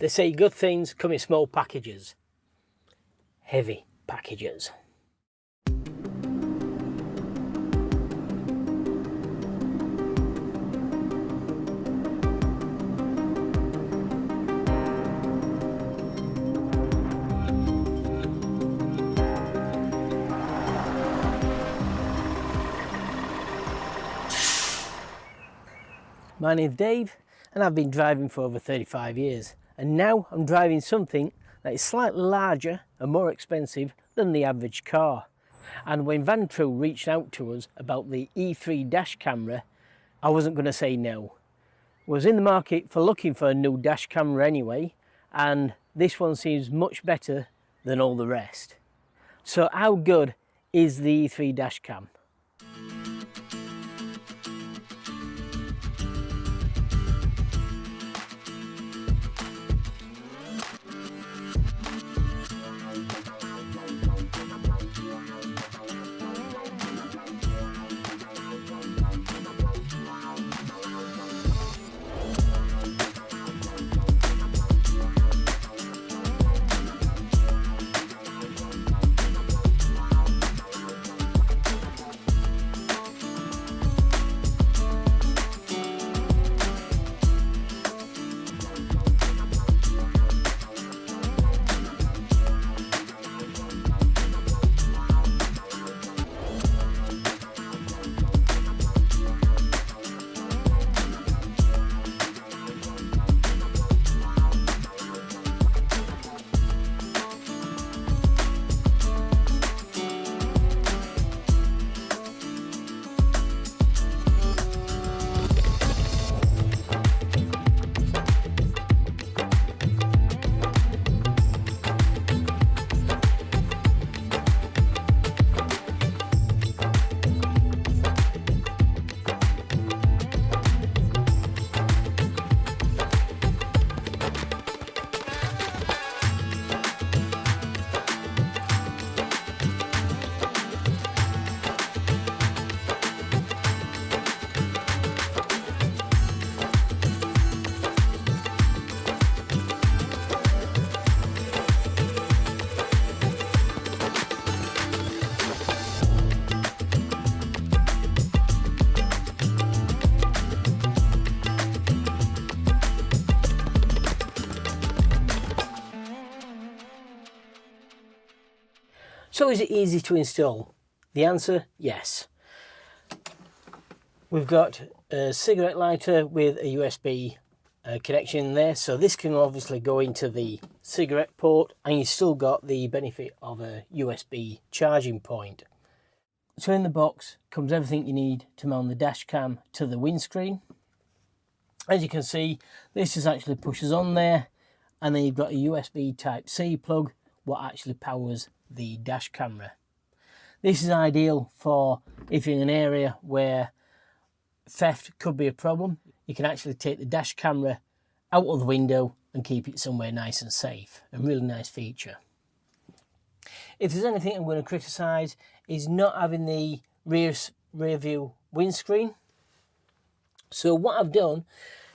They say good things come in small packages. Heavy packages. My name's Dave and I've been driving for over 35 years, and now I'm driving something that is slightly larger and more expensive than the average car. And when Vantrue reached out to us about the E3 Dash camera, I wasn't going to say no. I was in the market for looking for a new dash camera anyway, and this one seems much better than all the rest. So how good is the E3 Dashcam? So is it easy to install? The answer, yes. We've got a cigarette lighter with a USB connection there, so this can obviously go into the cigarette port, and you've still got the benefit of a USB charging point. So in the box comes everything you need to mount the dash cam to the windscreen. As you can see, this just actually pushes on there, and then you've got a USB Type-C plug, what actually powers the dash camera. This is ideal for if you're in an area where theft could be a problem. You can actually take the dash camera out of the window and keep it somewhere nice and safe. A really nice feature. If there's anything I'm going to criticise, is not having the rear view windscreen. So what I've done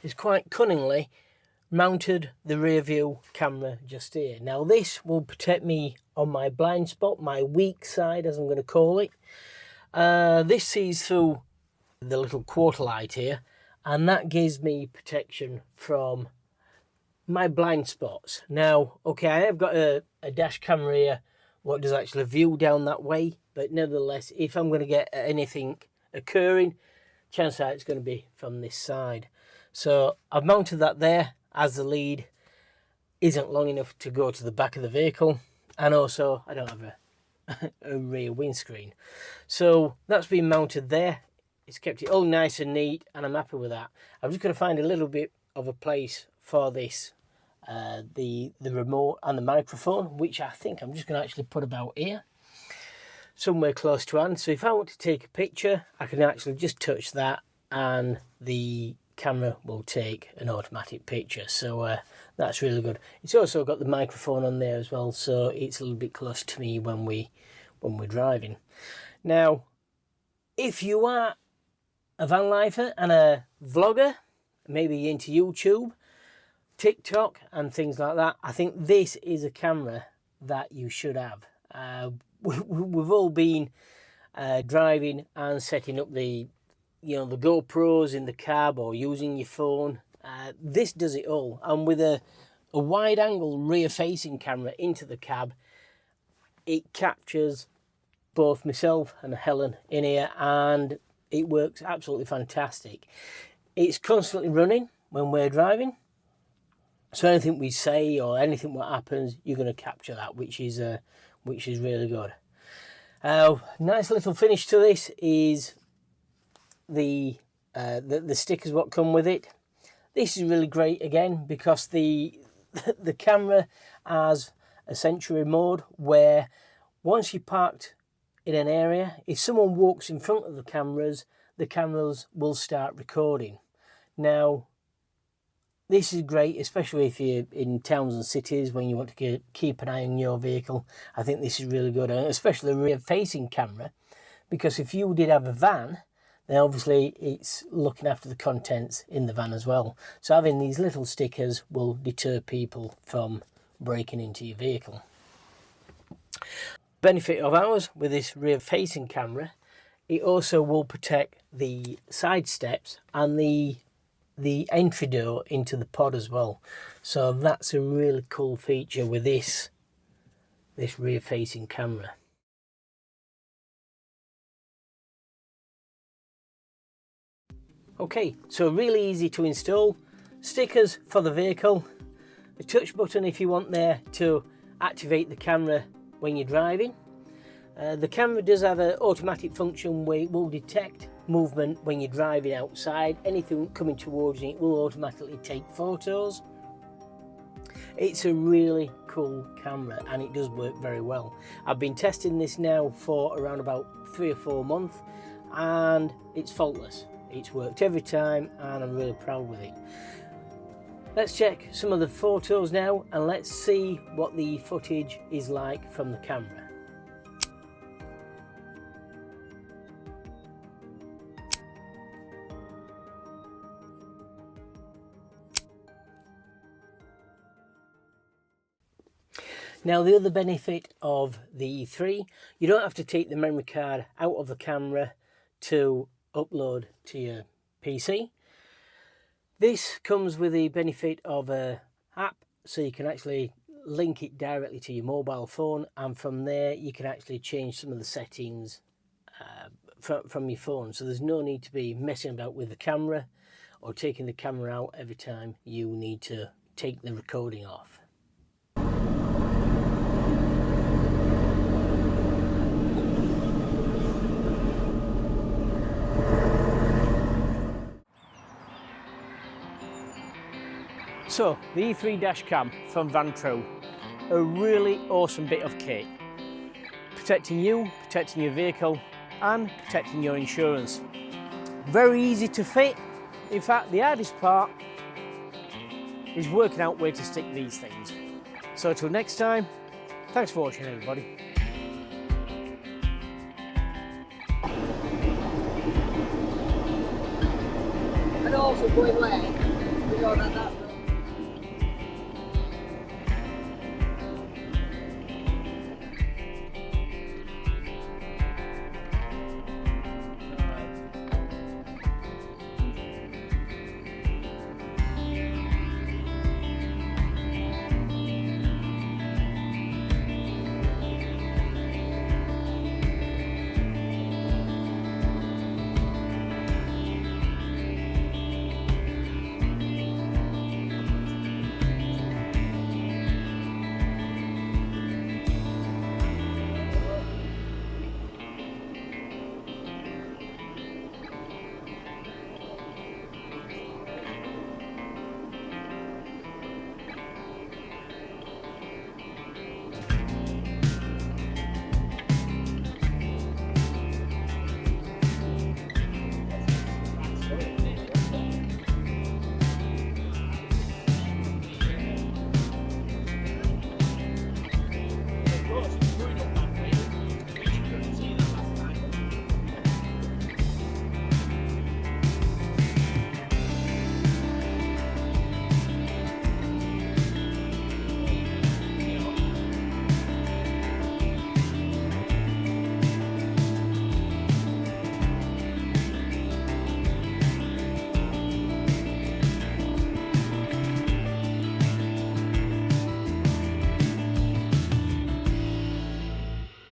is quite cunningly mounted the rear view camera just here. Now this will protect me on my blind spot, my weak side as I'm going to call it. This sees through the little quarter light here, and that gives me protection from my blind spots. Now, okay, I have got a dash camera here what does actually view down that way, but nevertheless, if I'm going to get anything occurring, chances are it's going to be from this side. So I've mounted that there, as the lead isn't long enough to go to the back of the vehicle, and also I don't have a rear windscreen. So that's been mounted there. It's kept it all nice and neat, and I'm happy with that. I'm just going to find a little bit of a place for this, the remote and the microphone, which I think I'm just going to actually put about here, somewhere close to hand. So if I want to take a picture, I can actually just touch that and the camera will take an automatic picture. So that's really good. It's also got the microphone on there as well, so it's a little bit close to me when we're driving. Now, if you are a van lifer and a vlogger, maybe into YouTube, TikTok and things like that, I think this is a camera that you should have. We've all been driving and setting up the the GoPros in the cab or using your phone. This does it all, and with a wide angle rear facing camera into the cab, it captures both myself and Helen in here, and it works absolutely fantastic. It's constantly running when we're driving, so anything we say or anything what happens, you're going to capture that, which is really good. Nice little finish to this is the stickers what come with it. This is really great again because the camera has a Century mode where once you're parked in an area, if someone walks in front of the cameras will start recording. Now, this is great, especially if you're in towns and cities when you want to keep an eye on your vehicle. I think this is really good, and especially a rear-facing camera, because if you did have a van, then obviously it's looking after the contents in the van as well. So having these little stickers will deter people from breaking into your vehicle. Benefit of ours with this rear-facing camera, it also will protect the side steps and the entry door into the pod as well. So that's a really cool feature with this rear-facing camera. Okay, so really easy to install. Stickers for the vehicle, a touch button if you want there to activate the camera when you're driving. The camera does have an automatic function where it will detect movement when you're driving outside. Anything coming towards you, it will automatically take photos. It's a really cool camera and it does work very well. I've been testing this now for around about 3 or 4 months and it's faultless. It's worked every time and I'm really proud with it. Let's check some of the photos now and let's see what the footage is like from the camera. Now, the other benefit of the E3, you don't have to take the memory card out of the camera to upload to your PC. This comes with the benefit of an app, so you can actually link it directly to your mobile phone, and from there you can actually change some of the settings from your phone. So there's no need to be messing about with the camera or taking the camera out every time you need to take the recording off. So, the E3 Dashcam from Vantrue, a really awesome bit of kit. Protecting you, protecting your vehicle, and protecting your insurance. Very easy to fit. In fact, the hardest part is working out where to stick these things. So till next time, thanks for watching everybody. And also going away, we know that